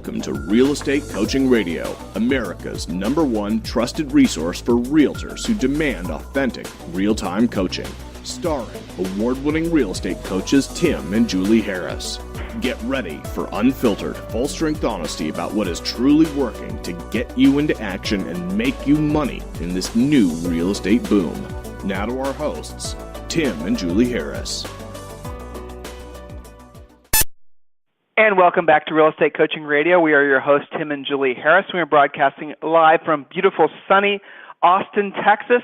Welcome to Real Estate Coaching Radio, America's #1 trusted resource for realtors who demand authentic, real-time coaching. Starring award-winning real estate coaches Tim and Julie Harris. Get ready for unfiltered, full-strength honesty about what is truly working to get you into action and make you money in this new real estate boom. Now to our hosts, Tim and Julie Harris. And welcome back to Real Estate Coaching Radio. We are your hosts, Tim and Julie Harris. We are broadcasting live from beautiful, sunny Austin, Texas.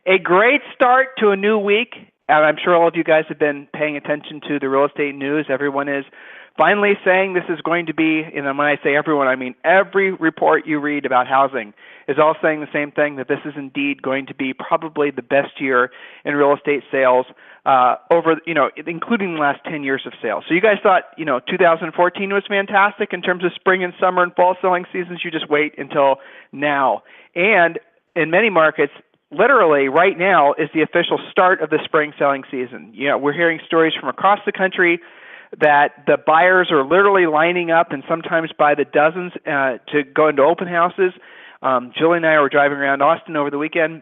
A great start to a new week. And I'm sure all of you guys have been paying attention to the real estate news. Everyone is finally saying this is going to be, and when I say everyone, I mean every report you read about housing is all saying the same thing, that this is indeed going to be probably the best year in real estate sales including the last 10 years of sales. So you guys thought, 2014 was fantastic in terms of spring and summer and fall selling seasons. You just wait until now. And in many markets, literally right now is the official start of the spring selling season. We're hearing stories from across the country that the buyers are literally lining up, and sometimes by the dozens, to go into open houses. Julie and I were driving around Austin over the weekend,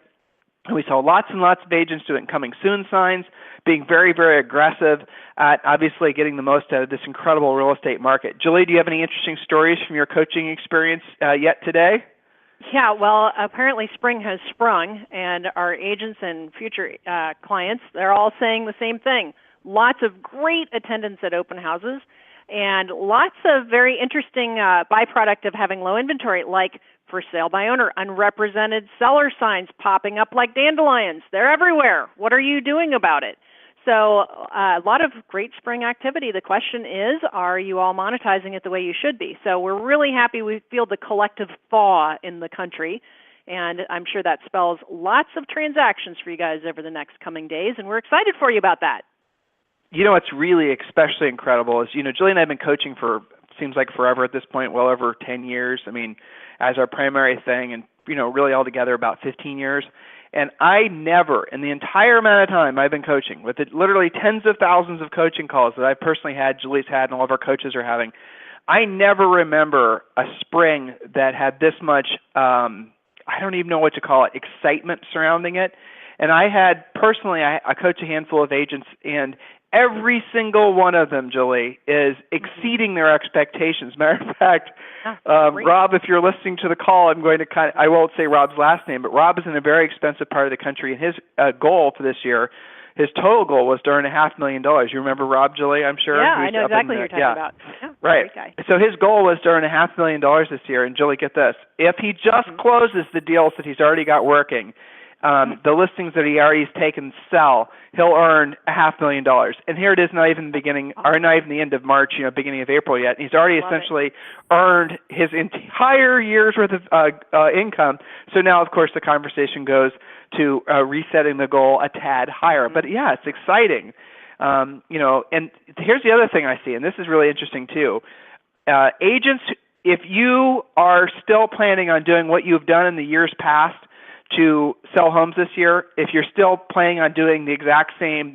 and we saw lots and lots of agents doing coming soon signs, being very, very aggressive at obviously getting the most out of this incredible real estate market. Julie, do you have any interesting stories from your coaching experience yet today? Yeah, well, apparently spring has sprung, and our agents and future clients, they're all saying the same thing. Lots of great attendance at open houses, and lots of very interesting byproduct of having low inventory, like for sale by owner, unrepresented seller signs popping up like dandelions. They're everywhere. What are you doing about it? So a lot of great spring activity. The question is, are you all monetizing it the way you should be? So we're really happy we feel the collective thaw in the country, and I'm sure that spells lots of transactions for you guys over the next coming days, and we're excited for you about that. What's really especially incredible is, Julie and I have been coaching for, seems like forever at this point, well over 10 years. As our primary thing, and, really altogether about 15 years. And I never, in the entire amount of time I've been coaching, with literally tens of thousands of coaching calls that I personally had, Julie's had, and all of our coaches are having, I never remember a spring that had this much, I don't even know what to call it, excitement surrounding it. And I coach a handful of agents, and every single one of them, Julie, is exceeding their expectations. Matter of fact, Rob, if you're listening to the call, I won't say Rob's last name, but Rob is in a very expensive part of the country, and his goal for this year, his total goal was to earn $500,000. You remember Rob, Julie, I'm sure? Yeah, I know exactly what you're talking about. Yeah, right. So his goal was to earn $500,000 this year, and Julie, get this. If he just closes the deals that he's already got working, the listings that he already has taken to sell, he'll earn $500,000. And here it is, not even the end of March, beginning of April yet. And he's already essentially earned his entire year's worth of income. So now, of course, the conversation goes to resetting the goal a tad higher. But yeah, it's exciting. And here's the other thing I see, and this is really interesting too. Agents, if you are still planning on doing what you've done in the years past to sell homes this year, if you're still planning on doing the exact same,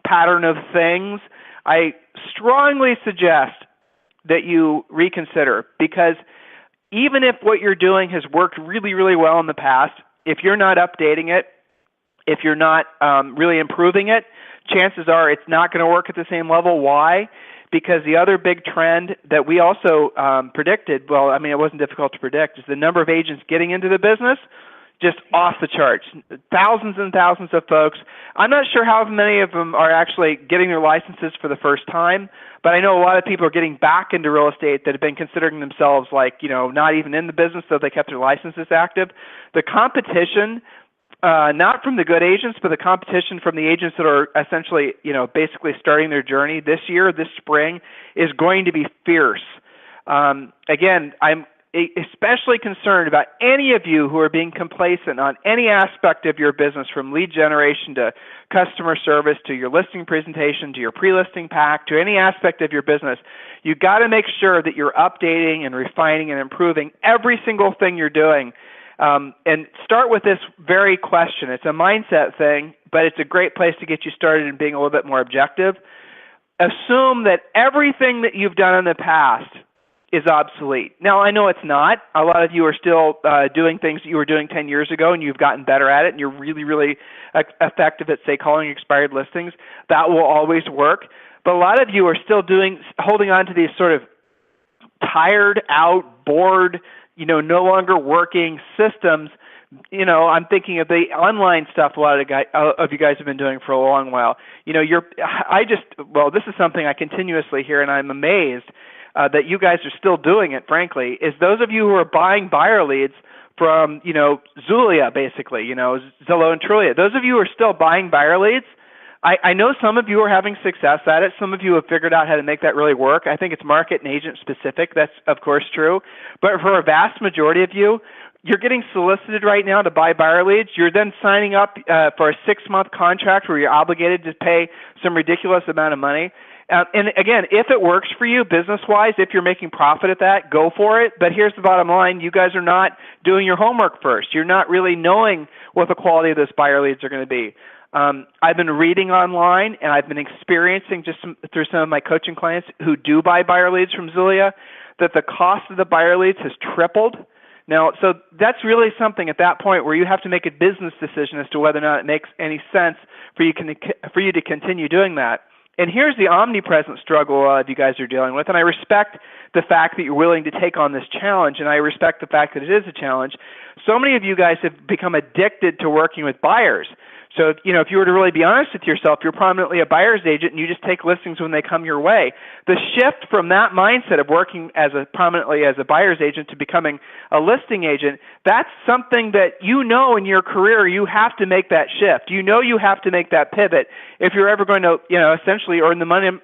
pattern of things, I strongly suggest that you reconsider, because even if what you're doing has worked really, really well in the past, if you're not updating it, if you're not really improving it, chances are it's not going to work at the same level. Why? Because the other big trend that we also predicted, it wasn't difficult to predict, is the number of agents getting into the business just off the charts. Thousands and thousands of folks. I'm not sure how many of them are actually getting their licenses for the first time, but I know a lot of people are getting back into real estate that have been considering themselves not even in the business, so they kept their licenses active. The competition, not from the good agents, but the competition from the agents that are essentially, basically starting their journey this year, this spring, is going to be fierce. Again, I'm especially concerned about any of you who are being complacent on any aspect of your business, from lead generation to customer service to your listing presentation to your pre-listing pack to any aspect of your business. You've got to make sure that you're updating and refining and improving every single thing you're doing. And start with this very question. It's a mindset thing, but it's a great place to get you started in being a little bit more objective. Assume that everything that you've done in the past is obsolete. Now, I know it's not. A lot of you are still doing things that you were doing 10 years ago, and you've gotten better at it, and you're really, really effective at, say, calling expired listings. That will always work. But a lot of you are still holding on to these sort of tired out, bored, no longer working systems. I'm thinking of the online stuff a lot of you guys have been doing for a long while. This is something I continuously hear, and I'm amazed that you guys are still doing it, frankly, is those of you who are buying buyer leads from, Zulia, basically, Zillow and Trulia. Those of you who are still buying buyer leads, I know some of you are having success at it. Some of you have figured out how to make that really work. I think it's market and agent specific. That's, of course, true. But for a vast majority of you, you're getting solicited right now to buy buyer leads. You're then signing up for a 6-month contract where you're obligated to pay some ridiculous amount of money. And again, if it works for you business-wise, if you're making profit at that, go for it. But here's the bottom line. You guys are not doing your homework first. You're not really knowing what the quality of those buyer leads are going to be. I've been reading online, and I've been experiencing through some of my coaching clients who do buy buyer leads from Zulia that the cost of the buyer leads has tripled. Now, so that's really something at that point where you have to make a business decision as to whether or not it makes any sense for you to continue doing that. And here's the omnipresent struggle a lot of you guys are dealing with, and I respect the fact that you're willing to take on this challenge, and I respect the fact that it is a challenge. So many of you guys have become addicted to working with buyers. So, if you were to really be honest with yourself, you're prominently a buyer's agent and you just take listings when they come your way. The shift from that mindset of working prominently as a buyer's agent to becoming a listing agent, that's something that in your career you have to make that shift. You have to make that pivot if you're ever going to, essentially earn the amount of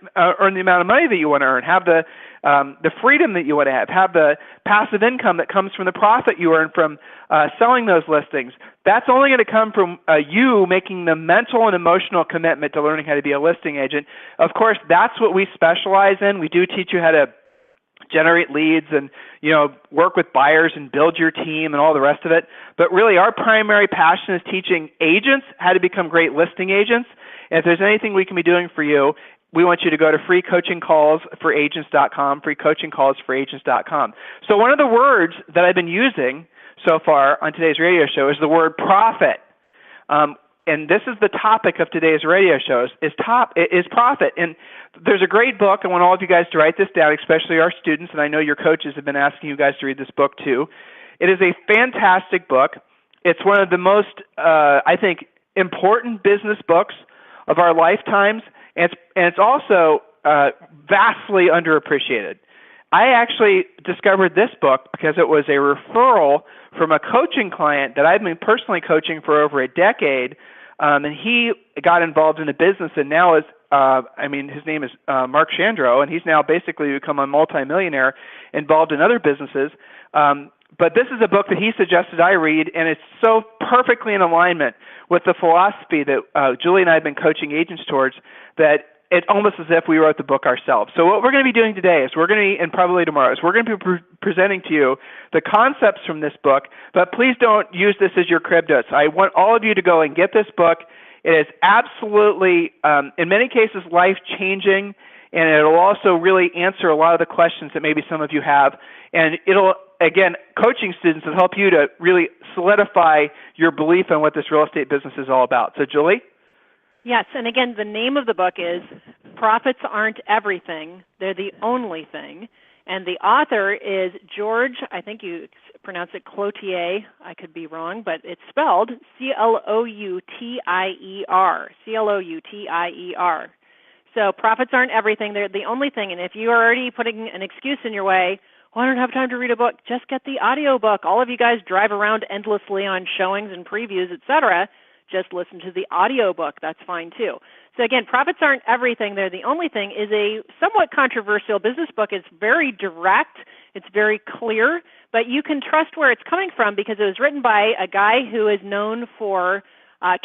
money that you want to earn, have the freedom that you want to have the passive income that comes from the profit you earn from selling those listings. That's only going to come from you making the mental and emotional commitment to learning how to be a listing agent. Of course, that's what we specialize in. We do teach you how to generate leads and, work with buyers and build your team and all the rest of it. But really, our primary passion is teaching agents how to become great listing agents. And if there's anything we can be doing for you, we want you to go to freecoachingcallsforagents.com, freecoachingcallsforagents.com. So one of the words that I've been using so far on today's radio show is the word profit. And this is the topic of today's radio show is profit. And there's a great book. I want all of you guys to write this down, especially our students, and I know your coaches have been asking you guys to read this book too. It is a fantastic book. It's one of the most, I think, important business books of our lifetimes, and it's also vastly underappreciated. I actually discovered this book because it was a referral from a coaching client that I've been personally coaching for over a decade, and he got involved in a business and now is, his name is Mark Chandro, and he's now basically become a multimillionaire involved in other businesses. But this is a book that he suggested I read, and it's so perfectly in alignment with the philosophy that Julie and I have been coaching agents towards that it's almost as if we wrote the book ourselves. So what we're going to be doing today is and probably tomorrow, is we're going to be presenting to you the concepts from this book, but please don't use this as your crib notes. I want all of you to go and get this book. It is absolutely, in many cases, life-changing, and it'll also really answer a lot of the questions that maybe some of you have. And it'll, again, coaching students will help you to really solidify your belief in what this real estate business is all about. So, Julie? Yes, and again, the name of the book is Profits Aren't Everything, They're the Only Thing. And the author is George, I think you pronounce it Cloutier, I could be wrong, but it's spelled Cloutier, Cloutier. So profits aren't everything, they're the only thing. And if you are already putting an excuse in your way, I don't have time to read a book, just get the audio book. All of you guys drive around endlessly on showings and previews, etc. Just listen to the audio book. That's fine too. So again, Profits Aren't Everything, They're the Only Thing is a somewhat controversial business book. It's very direct. It's very clear, but you can trust where it's coming from because it was written by a guy who is known for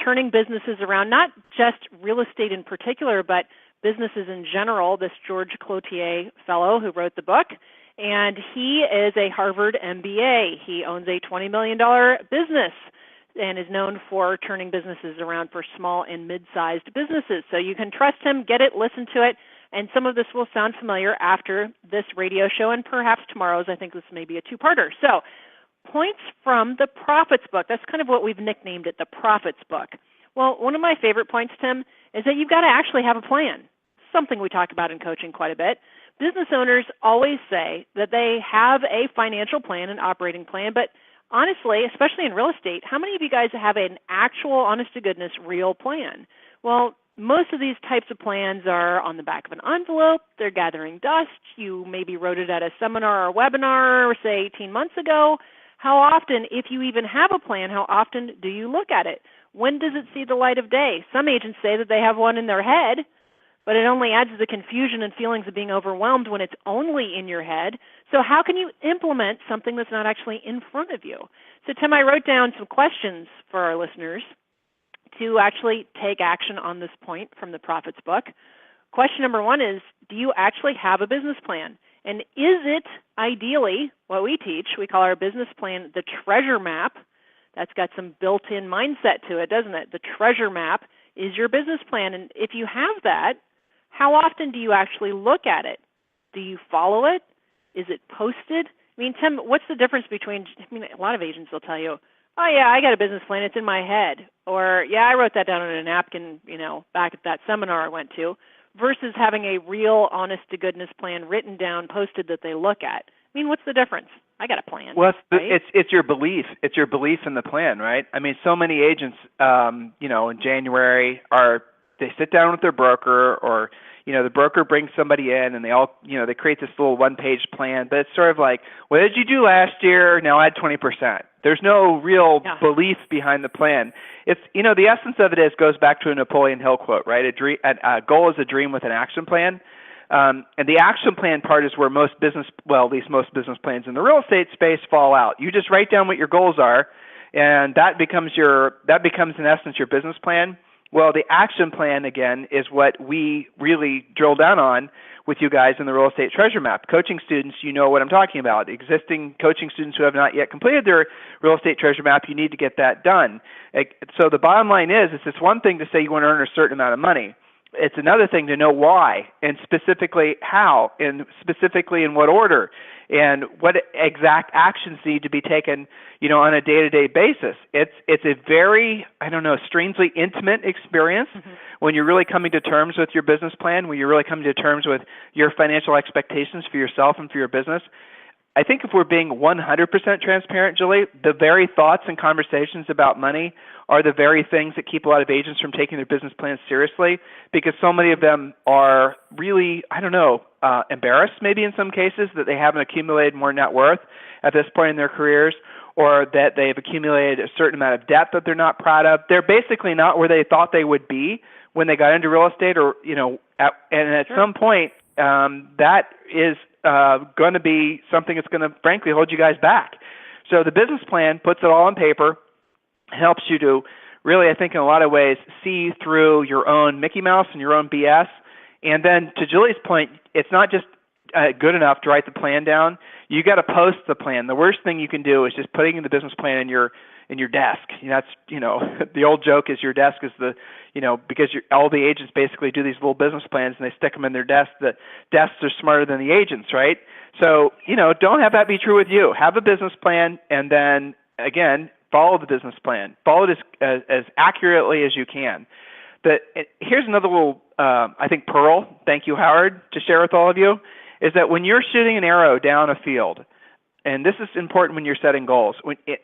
turning businesses around, not just real estate in particular, but businesses in general, this George Cloutier fellow who wrote the book. And he is a Harvard MBA. He owns a $20 million business and is known for turning businesses around for small and mid-sized businesses. So you can trust him, get it, listen to it. And some of this will sound familiar after this radio show and perhaps tomorrow's. I think this may be a two-parter. So, points from the Profits book. That's kind of what we've nicknamed it, the Profits book. Well, one of my favorite points, Tim, is that you've got to actually have a plan. Something we talk about in coaching quite a bit. Business owners always say that they have a financial plan, an operating plan, but honestly, especially in real estate, how many of you guys have an actual, honest-to-goodness, real plan? Well, most of these types of plans are on the back of an envelope. They're gathering dust. You maybe wrote it at a seminar or webinar, say 18 months ago. How often, if you even have a plan, how often do you look at it? When does it see the light of day? Some agents say that they have one in their head, but it only adds to the confusion and feelings of being overwhelmed when it's only in your head. So how can you implement something that's not actually in front of you? So, Tim, I wrote down some questions for our listeners to actually take action on this point from the Profits book. Question number one is, do you actually have a business plan? And is it ideally what we teach? We call our business plan the treasure map. That's got some built-in mindset to it, doesn't it? The treasure map is your business plan. And if you have that, how often do you actually look at it? Do you follow it? Is it posted? I mean, Tim, what's the difference between, a lot of agents will tell you, oh, yeah, I got a business plan. It's in my head. Or, yeah, I wrote that down on a napkin, back at that seminar I went to, versus having a real, honest-to-goodness plan written down, posted that they look at. I mean, what's the difference? I got a plan. Well, right? it's your belief. It's your belief in the plan, right? I mean, so many agents, in January they sit down with their broker, or the broker brings somebody in, and they all, they create this little one-page plan. But it's sort of like, what did you do last year? Now add 20%. There's no real belief behind the plan. It's, the essence of it goes back to a Napoleon Hill quote, right? A goal is a dream with an action plan. And the action plan part is where most business plans in the real estate space fall out. You just write down what your goals are, and that becomes in essence your business plan. Well, the action plan, again, is what we really drill down on with you guys in the Real Estate Treasure Map. Coaching students, you know what I'm talking about. Existing coaching students who have not yet completed their Real Estate Treasure Map, you need to get that done. So the bottom line is it's one thing to say you want to earn a certain amount of money. It's another thing to know why, and specifically how, and specifically in what order, and what exact actions need to be taken, on a day-to-day basis. It's a very, strangely intimate experience when you're really coming to terms with your business plan, when you're really coming to terms with your financial expectations for yourself and for your business. I think if we're being 100% transparent, Julie, the very thoughts and conversations about money are the very things that keep a lot of agents from taking their business plans seriously, because so many of them are really, embarrassed maybe in some cases that they haven't accumulated more net worth at this point in their careers, or that they've accumulated a certain amount of debt that they're not proud of. They're basically not where they thought they would be when they got into real estate, or, at some point that is going to be something that's going to, frankly, hold you guys back. So the business plan puts it all on paper, helps you to really, I think, in a lot of ways, see through your own Mickey Mouse and your own BS. And then to Julie's point, it's not just good enough to write the plan down. You got to post the plan. The worst thing you can do is just putting the business plan in your desk. That's, the old joke is your desk is because all the agents basically do these little business plans and they stick them in their desk. The desks are smarter than the agents, right? So, don't have that be true with you. Have a business plan, and then, again, follow the business plan. Follow it as accurately as you can. Here's another little, I think, pearl, thank you, Howard, to share with all of you, is that when you're shooting an arrow down a field, and this is important when you're setting goals,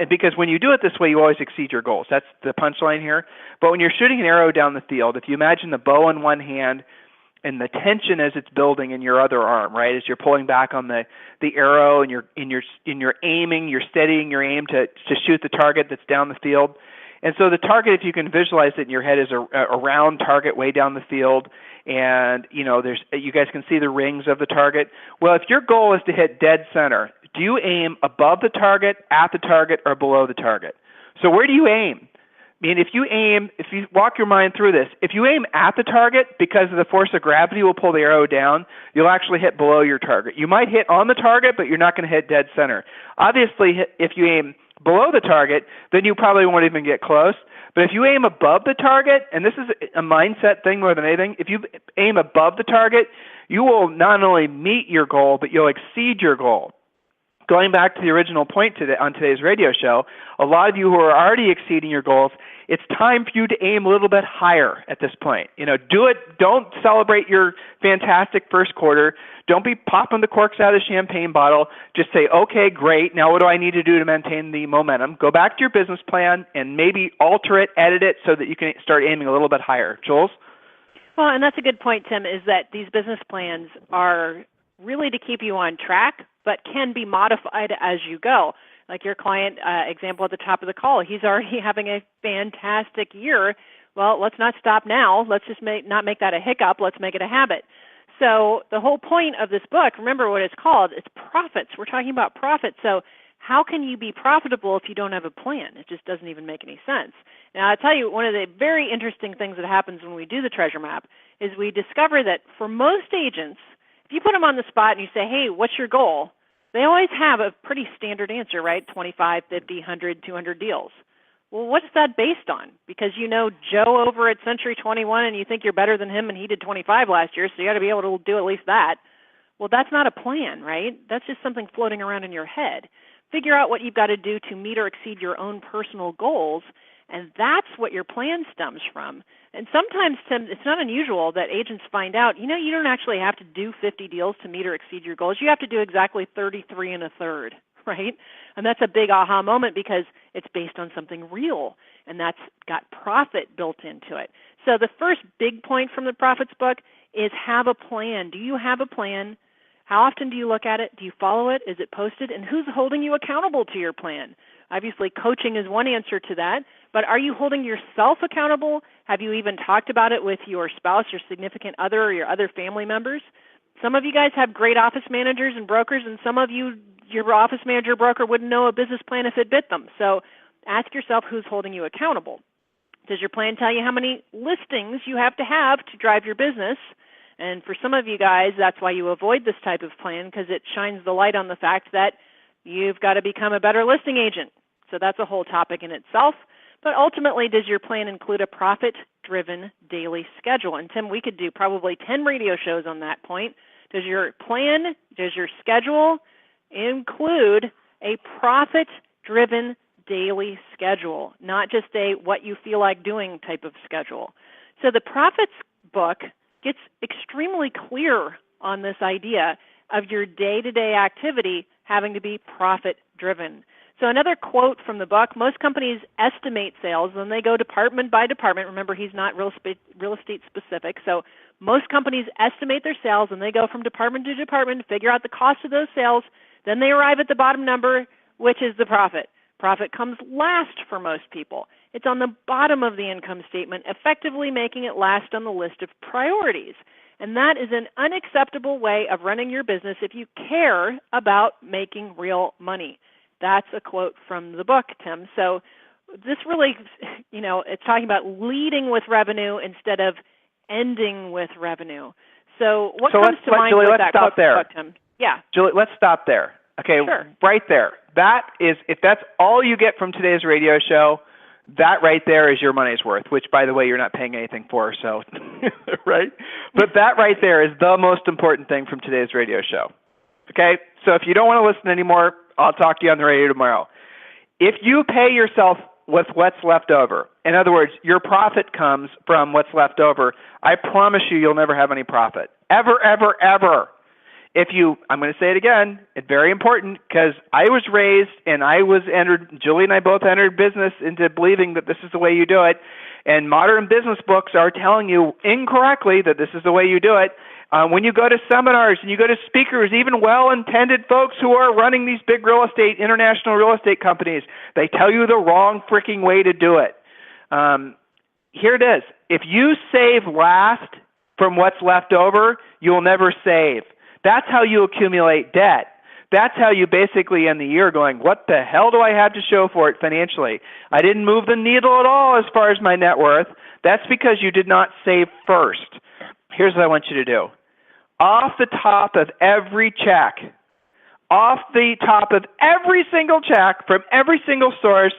because when you do it this way, you always exceed your goals. That's the punchline here. But when you're shooting an arrow down the field, if you imagine the bow in one hand and the tension as it's building in your other arm, right, as you're pulling back on the arrow and you're aiming, you're steadying your aim to shoot the target that's down the field. And so the target, if you can visualize it in your head, is a round target way down the field, and you guys can see the rings of the target. Well, if your goal is to hit dead center, do you aim above the target, at the target, or below the target? So where do you aim? I mean, if you walk your mind through this, if you aim at the target, because of the force of gravity will pull the arrow down, you'll actually hit below your target. You might hit on the target, but you're not going to hit dead center. Obviously, if you aim below the target, then you probably won't even get close. But if you aim above the target, and this is a mindset thing more than anything, if you aim above the target, you will not only meet your goal, but you'll exceed your goal. Going back to the original point today, on today's radio show, a lot of you who are already exceeding your goals, it's time for you to aim a little bit higher at this point. Do it. Don't celebrate your fantastic first quarter. Don't be popping the corks out of the champagne bottle. Just say, okay, great. Now what do I need to do to maintain the momentum? Go back to your business plan and maybe alter it, edit it so that you can start aiming a little bit higher. Jules? Well, and that's a good point, Tim, is that these business plans are really to keep you on track, but can be modified as you go. Like your client example at the top of the call, he's already having a fantastic year. Well, let's not stop now. Let's just not make that a hiccup. Let's make it a habit. So the whole point of this book, remember what it's called, it's profits. We're talking about profits. So how can you be profitable if you don't have a plan? It just doesn't even make any sense. Now, I'll tell you, one of the very interesting things that happens when we do the treasure map is we discover that for most agents, if you put them on the spot and you say, hey, what's your goal? They always have a pretty standard answer, right? 25, 50, 100, 200 deals. Well, what's that based on? Because you know Joe over at Century 21 and you think you're better than him and he did 25 last year, so you got to be able to do at least that. Well, that's not a plan, right? That's just something floating around in your head. Figure out what you've got to do to meet or exceed your own personal goals, and that's what your plan stems from. And sometimes, Tim, it's not unusual that agents find out, you don't actually have to do 50 deals to meet or exceed your goals. You have to do exactly 33 1/3, right? And that's a big aha moment because it's based on something real, and that's got profit built into it. So the first big point from the Profits book is have a plan. Do you have a plan? How often do you look at it? Do you follow it? Is it posted? And who's holding you accountable to your plan? Obviously, coaching is one answer to that, but are you holding yourself accountable? Have you even talked about it with your spouse, your significant other, or your other family members? Some of you guys have great office managers and brokers, and some of you, your office manager or broker wouldn't know a business plan if it bit them. So ask yourself who's holding you accountable. Does your plan tell you how many listings you have to drive your business? And for some of you guys, that's why you avoid this type of plan, because it shines the light on the fact that you've got to become a better listing agent. So that's a whole topic in itself. But ultimately, does your plan include a profit-driven daily schedule? And Tim, we could do probably 10 radio shows on that point. Does your plan, does your schedule include a profit-driven daily schedule, not just a what you feel like doing type of schedule? So the Profits book gets extremely clear on this idea of your day-to-day activity having to be profit-driven. So another quote from the book, most companies estimate sales, and they go department by department. Remember, he's not real estate specific. So most companies estimate their sales, and they go from department to department to figure out the cost of those sales. Then they arrive at the bottom number, which is the profit. Profit comes last for most people. It's on the bottom of the income statement, effectively making it last on the list of priorities. And that is an unacceptable way of running your business if you care about making real money. That's a quote from the book, Tim. So this really, it's talking about leading with revenue instead of ending with revenue. So what comes to mind Julie, with that quote, there. Tim? Yeah. Julie, let's stop there. Okay, sure. Right there. That is, if that's all you get from today's radio show, that right there is your money's worth, which, by the way, you're not paying anything for, so, right? But that right there is the most important thing from today's radio show. Okay? So if you don't want to listen anymore, I'll talk to you on the radio tomorrow. If you pay yourself with what's left over, in other words, your profit comes from what's left over, I promise you'll never have any profit. Ever, ever, ever. I'm going to say it again, it's very important, because I was raised and Julie and I both entered business into believing that this is the way you do it, and modern business books are telling you incorrectly that this is the way you do it. When you go to seminars and you go to speakers, even well-intended folks who are running these big international real estate companies, they tell you the wrong freaking way to do it. Here it is. If you save last from what's left over, you'll never save. That's how you accumulate debt. That's how you basically end the year going, what the hell do I have to show for it financially? I didn't move the needle at all as far as my net worth. That's because you did not save first. Here's what I want you to do. Off the top of every check, off the top of every single check from every single source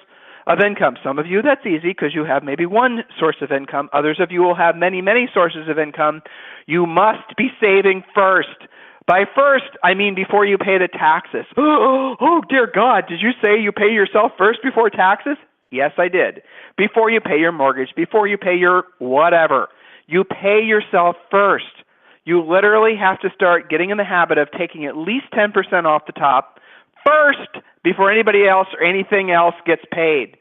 of income. Some of you, that's easy because you have maybe one source of income. Others of you will have many, many sources of income. You must be saving first. By first, I mean before you pay the taxes. Oh, dear God, did you say you pay yourself first before taxes? Yes, I did. Before you pay your mortgage, before you pay your whatever, you pay yourself first. You literally have to start getting in the habit of taking at least 10% off the top first before anybody else or anything else gets paid.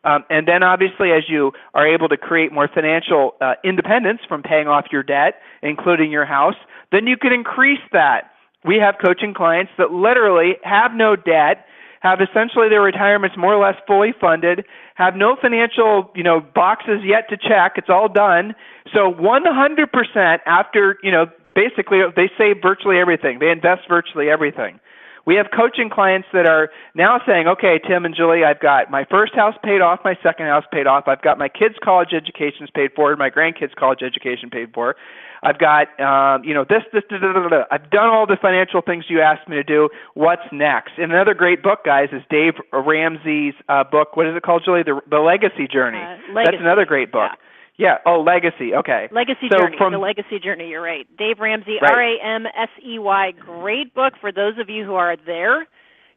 And then obviously as you are able to create more financial independence from paying off your debt, including your house, then you can increase that. We have coaching clients that literally have no debt, have essentially their retirements more or less fully funded, have no financial, boxes yet to check. It's all done. So 100% after, basically they save virtually everything. They invest virtually everything. We have coaching clients that are now saying, okay, Tim and Julie, I've got my first house paid off, my second house paid off. I've got my kids' college educations paid for, my grandkids' college education paid for. I've got, this. I've done all the financial things you asked me to do. What's next? And another great book, guys, is Dave Ramsey's book. What is it called, Julie? The Legacy Journey. Legacy. That's another great book. Yeah. Oh, Legacy. Okay. Legacy Journey. The Legacy Journey. You're right. Dave Ramsey, right. Ramsey. Great book for those of you who are there.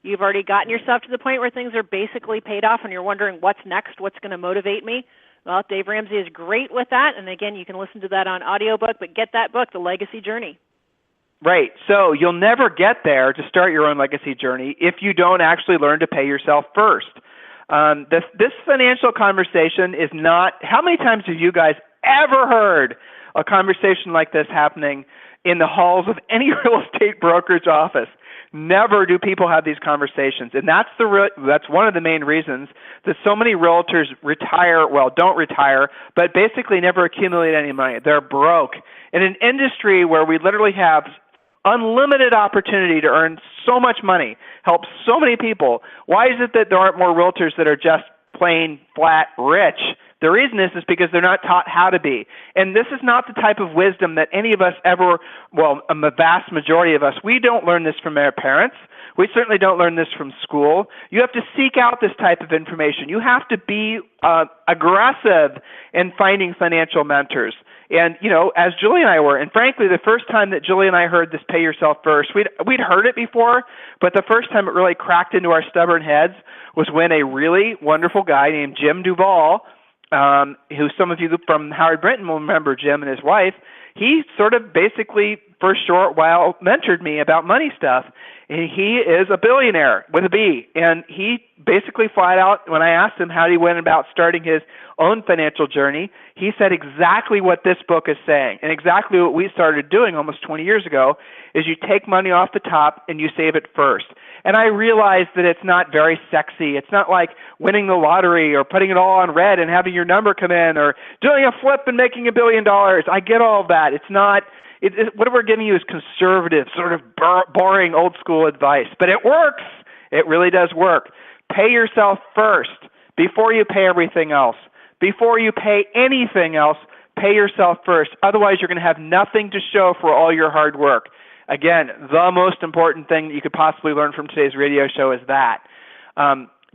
You've already gotten yourself to the point where things are basically paid off and you're wondering what's next, what's going to motivate me. Well, Dave Ramsey is great with that. And again, you can listen to that on audiobook, but get that book, The Legacy Journey. Right. So you'll never get there to start your own legacy journey if you don't actually learn to pay yourself first. This financial conversation is not, how many times have you guys ever heard a conversation like this happening in the halls of any real estate brokerage office? Never do people have these conversations. And that's one of the main reasons that so many realtors don't retire, but basically never accumulate any money. They're broke. In an industry where we literally have unlimited opportunity to earn so much money, help so many people, why is it that there aren't more realtors that are just plain flat rich? The reason is because they're not taught how to be. And this is not the type of wisdom that any of us ever, the vast majority of us, we don't learn this from our parents. We certainly don't learn this from school. You have to seek out this type of information. You have to be aggressive in finding financial mentors. And, as Julie and I were, and frankly, the first time that Julie and I heard this pay yourself first, we'd heard it before, but the first time it really cracked into our stubborn heads was when a really wonderful guy named Jim Duvall, who some of you from Howard Brinton will remember Jim and his wife, he sort of basically for a short while mentored me about money stuff. And he is a billionaire with a B. And he basically flat out, when I asked him how he went about starting his own financial journey, he said exactly what this book is saying. And exactly what we started doing almost 20 years ago is you take money off the top and you save it first. And I realized that it's not very sexy. It's not like winning the lottery or putting it all on red and having your number come in or doing a flip and making $1 billion. I get all of that. It's not. What we're giving you is conservative, sort of boring, old-school advice. But it works. It really does work. Pay yourself first before you pay everything else. Before you pay anything else, pay yourself first. Otherwise, you're going to have nothing to show for all your hard work. Again, the most important thing that you could possibly learn from today's radio show is that.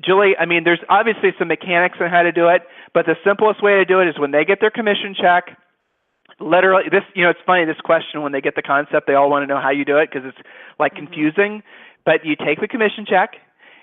Julie, there's obviously some mechanics on how to do it, but the simplest way to do it is when they get their commission check, literally, it's funny, this question, when they get the concept, they all want to know how you do it because it's like confusing. But you take the commission check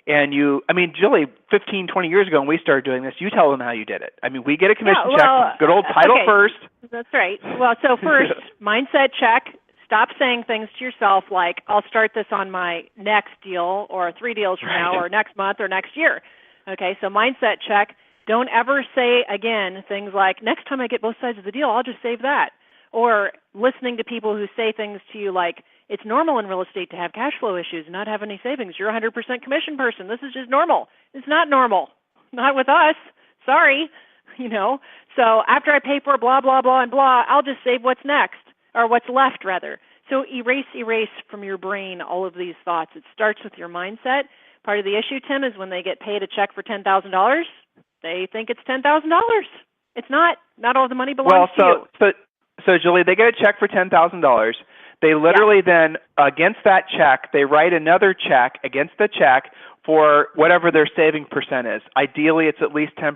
and Julie, 15, 20 years ago when we started doing this, you tell them how you did it. We get a commission check, good old title first. That's right. Well, so first, mindset check. Stop saying things to yourself like, I'll start this on my next deal or 3 deals from now or next month or next year. Okay, so mindset check. Don't ever say again things like, next time I get both sides of the deal, I'll just save that. Or listening to people who say things to you like, it's normal in real estate to have cash flow issues and not have any savings. You're a 100% commission person. This is just normal. It's not normal. Not with us. Sorry. So after I pay for blah, blah, blah, and blah, I'll just save what's next, or what's left, rather. So erase from your brain all of these thoughts. It starts with your mindset. Part of the issue, Tim, is when they get paid a check for $10,000, they think it's $10,000. It's not. Not all the money belongs to you. So Julie, they get a check for $10,000. They literally then, against that check, they write another check against the check for whatever their saving percent is. Ideally, it's at least 10%.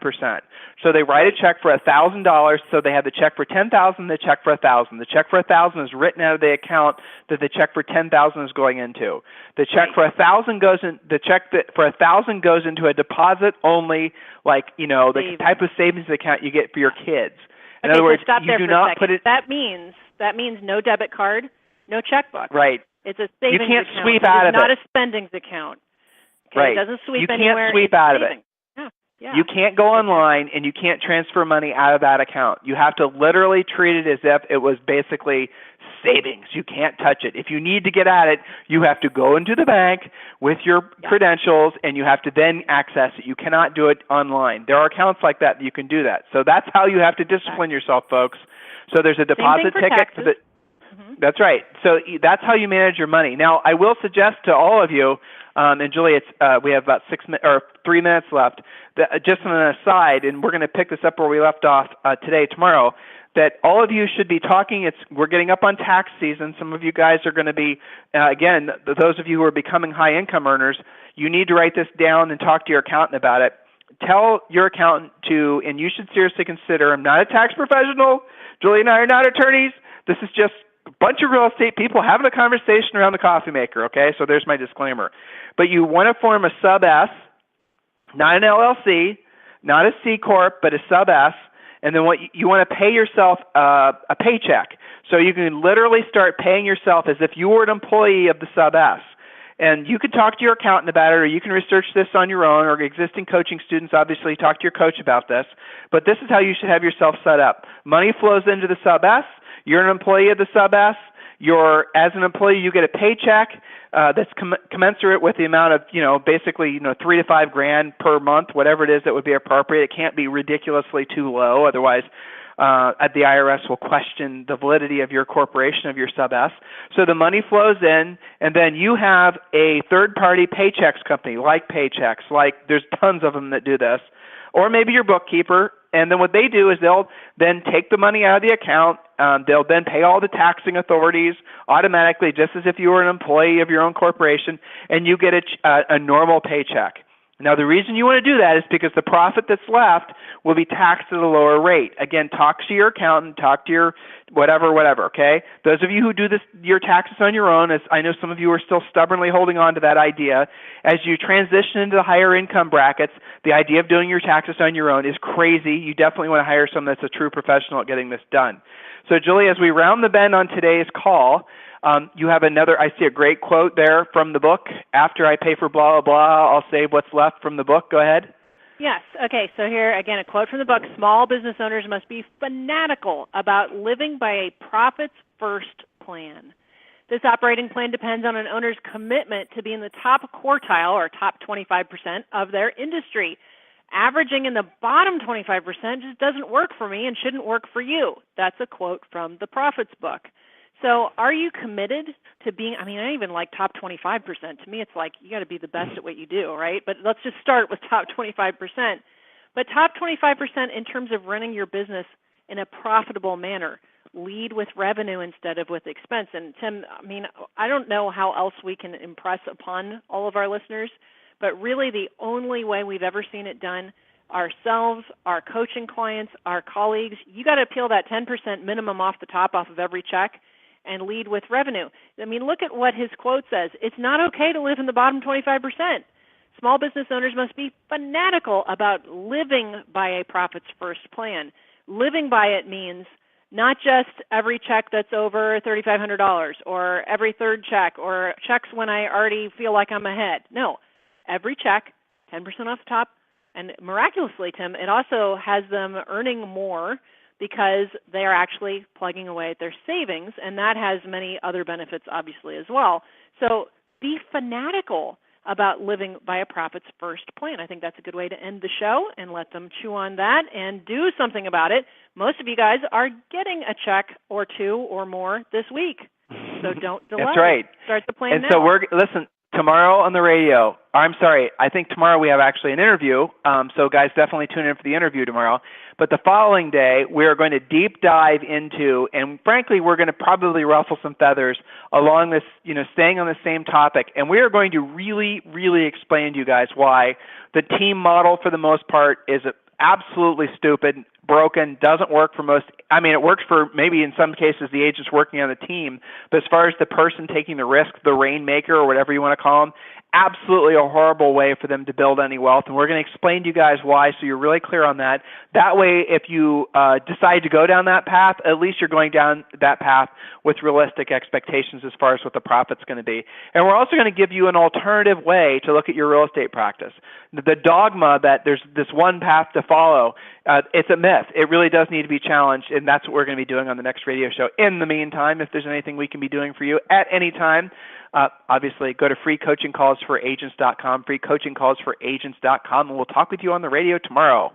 So they write a check for $1,000. So they have the check for $10,000, the check for $1,000. The check for $1,000 is written out of the account that the check for $10,000 is going into. The check for $1,000 goes in. The check that for $1,000 goes into a deposit only, like the type of savings account you get for your kids. In other words, stop you there do for not a second. put it. That means no debit card, no checkbook. Right. It's a savings account. You can't sweep out of it. It's not a spendings account. Okay? Right. It doesn't sweep you anywhere. You can't sweep out of it. Yeah. You can't go online and you can't transfer money out of that account. You have to literally treat it as if it was basically savings. You can't touch it. If you need to get at it, you have to go into the bank with your credentials and you have to then access it. You cannot do it online. There are accounts like that you can do that. So that's how you have to discipline yourself, folks. So there's a deposit ticket for the That's right. So that's how you manage your money. Now, I will suggest to all of you, and Julie, we have about 3 minutes left. Just an aside, and we're going to pick this up where we left off tomorrow. That all of you should be talking. We're getting up on tax season. Some of you guys are going to be, again, those of you who are becoming high income earners, you need to write this down and talk to your accountant about it. Tell your accountant and you should seriously consider, I'm not a tax professional. Julie and I are not attorneys. This is just a bunch of real estate people having a conversation around the coffee maker, okay? So there's my disclaimer. But you want to form a sub-S, not an LLC, not a C Corp, but a sub-S, and then what you want to pay yourself a paycheck. So you can literally start paying yourself as if you were an employee of the sub-S. And you can talk to your accountant about it, or you can research this on your own, or existing coaching students, obviously, talk to your coach about this. But this is how you should have yourself set up. Money flows into the sub-S. You're an employee of the sub-S. As an employee, you get a paycheck that's commensurate with the amount of, basically, $3 to $5 grand per month, whatever it is that would be appropriate. It can't be ridiculously too low, otherwise the IRS will question the validity of your corporation, of your sub-S. So the money flows in, and then you have a third-party paychecks company, like Paychecks, there's tons of them that do this, or maybe your bookkeeper. And then what they do is they'll then take the money out of the account. They'll then pay all the taxing authorities automatically, just as if you were an employee of your own corporation, and you get a normal paycheck. Now, the reason you want to do that is because the profit that's left will be taxed at a lower rate. Again, talk to your accountant, talk to your whatever, okay? Those of you who do your taxes on your own, as I know some of you are still stubbornly holding on to that idea, as you transition into the higher income brackets, the idea of doing your taxes on your own is crazy. You definitely want to hire someone that's a true professional at getting this done. So, Julie, as we round the bend on today's call, you have I see a great quote there from the book. After I pay for blah, blah, blah, I'll save what's left from the book. Go ahead. Yes. Okay. So here, again, a quote from the book. Small business owners must be fanatical about living by a profits-first plan. This operating plan depends on an owner's commitment to be in the top quartile or top 25% of their industry. Averaging in the bottom 25% just doesn't work for me and shouldn't work for you. That's a quote from the Profits book. So are you committed to being, I even like top 25%. To me, it's like you got to be the best at what you do, right? But let's just start with top 25%. But top 25% in terms of running your business in a profitable manner. Lead with revenue instead of with expense. And Tim, I don't know how else we can impress upon all of our listeners, but really the only way we've ever seen it done, ourselves, our coaching clients, our colleagues, you got to peel that 10% minimum off the top off of every check and lead with revenue. Look at what his quote says. It's not okay to live in the bottom 25%. Small business owners must be fanatical about living by a profits-first plan. Living by it means not just every check that's over $3,500 or every third check or checks when I already feel like I'm ahead. No, every check, 10% off the top, and miraculously, Tim, it also has them earning more because they are actually plugging away at their savings, and that has many other benefits, obviously, as well. So be fanatical about living by a profits-first plan. I think that's a good way to end the show and let them chew on that and do something about it. Most of you guys are getting a check or two or more this week, so don't delay. That's right. Start the plan now. And so listen, Tomorrow on the radio, I think tomorrow we have actually an interview, so guys, definitely tune in for the interview tomorrow. But the following day, we are going to deep dive into, and frankly, we're going to probably ruffle some feathers along this, staying on the same topic, and we are going to really, really explain to you guys why the team model, for the most part, is absolutely stupid, broken, doesn't work for most. It works for maybe in some cases the agents working on the team, but as far as the person taking the risk, the rainmaker or whatever you want to call them, absolutely a horrible way for them to build any wealth. And we're going to explain to you guys why, so you're really clear on that. That way, if you decide to go down that path, at least you're going down that path with realistic expectations as far as what the profit's going to be. And we're also going to give you an alternative way to look at your real estate practice. The dogma that there's this one path to follow, it's a myth. It really does need to be challenged, and that's what we're going to be doing on the next radio show. In the meantime, if there's anything we can be doing for you at any time, obviously go to freecoachingcallsforagents.com, freecoachingcallsforagents.com, and we'll talk with you on the radio tomorrow.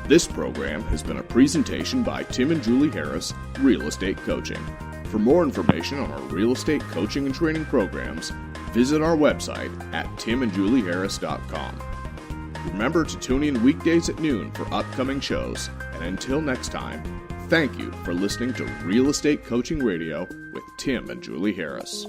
This program has been a presentation by Tim and Julie Harris, Real Estate Coaching. For more information on our real estate coaching and training programs, visit our website at timandjulieharris.com. Remember to tune in weekdays at noon for upcoming shows, and until next time, thank you for listening to Real Estate Coaching Radio with Tim and Julie Harris.